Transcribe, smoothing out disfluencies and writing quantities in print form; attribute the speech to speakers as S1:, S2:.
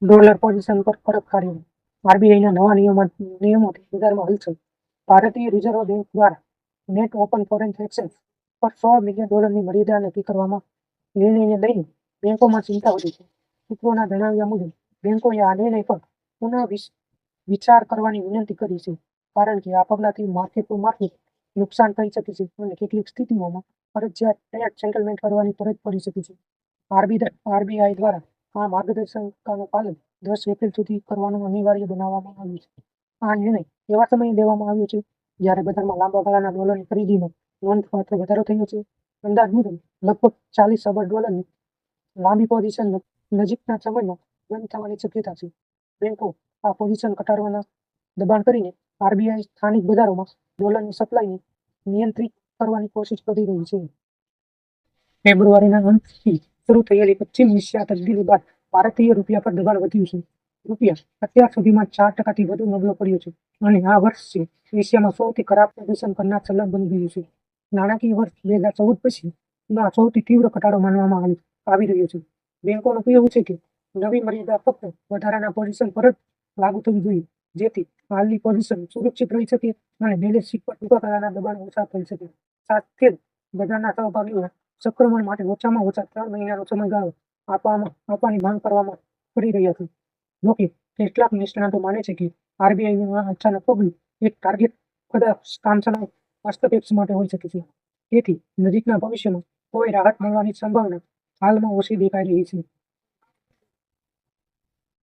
S1: Dollar position પર કડક કાર્યવાહી. આરબીઆઈના નવા નિયમોથી બજારમાં હલચલ. ભારતીય રિઝર્વ બેંક દ્વારા નેટ ઓપન ફોરેન એક્સચેન્જ પર $100 મિલિયન મર્યાદા નક્કી કરવામાં નિર્ણયને લઈને બેંકોમાં ચિંતા વધી છે. સૂત્રોના જણાવ્યા મુજબ બેંકોએ આ નિર્ણય પર પુનઃ વિચાર કરવાની વિનંતી કરી છે, કારણ કે આ પગલાંથી માર્કેટ નુકસાન થઈ શકે છે અને કેટલીક સ્થિતિઓમાં ફરજિયાત ટેક્સ સેટલમેન્ટ કરવાની ફરજ પડી શકે છે. આરબીઆઈ દ્વારા આ માર્ગદર્શિકાનું પાલન 10 એપ્રિલ સુધી કરવાનું અનિવાર્ય બનાવવામાં આવ્યું છે. આ નિર્ણય એવા સમયે લેવામાં આવ્યો છે જ્યારે બજારમાં લાંબા ગાળાના ડોલરની ખરીદીમાં નોંધપાત્ર વધારો થયો છે. અંદાજ મુજબ લગભગ $40 અબજની લાંબી પોઝિશન નજીકના સમયમાં બંધ થવાની શક્યતા છે. બેંકો આ પોઝિશન ઘટાડવાના દબાણ કરીને આરબીઆઈ સ્થાનિક બજારોમાં ડોલરની સપ્લાયને નિયંત્રિત કરવાની કોશિશ કરી રહી છે. ફેબ્રુઆરીના અંતથી શરૂ થયેલી પશ્ચિમ એશિયા તબદીલી બાદ ભારતીય રૂપિયા પર દબાણ વધ્યું છે. રૂપિયા અત્યાર સુધીમાં 4% વધુ નબળો પડ્યો છે અને આ વર્ષે એશિયામાં સૌથી ખરાબ પ્રદર્શન કરનાર સલાહ બની ગયું છે. નાણાકીય વર્ષ 2014 પછી આ સૌથી તીવ્ર ઘટાડો માનવામાં આવી રહ્યો છે. બેંકોનું કહેવું છે કે નવી મર્યાદા ફક્ત વધારાના પોઝિશન પર જ લાગુ થવી જોઈએ, જેથી હાલની પોઝિશન સુરક્ષિત રહી શકે અને બેલેન્સ શીટ પર ટૂંકા ગાળાના દબાણ ઓછા થઈ શકે. સાથે જ બજારના સહભાગીઓને સંક્રમણ માટે ઓછામાં ઓછા 3 મહિનાનો સમયગાળો આપવાની માંગ કરવામાં કરી રહ્યા છે. જોકે કેટલાક નિષ્ણાતો માને છે કે આરબીઆઈનું આ અચાનક પગલું એક ટાર્ગેટ કદાચ કામચલાઉ હસ્તક્ષેપ માટે હોઈ શકે છે. તેથી નજીકના ભવિષ્યમાં કોઈ રાહત મળવાની સંભાવના હાલમાં ઓછી દેખાઈ રહી છે.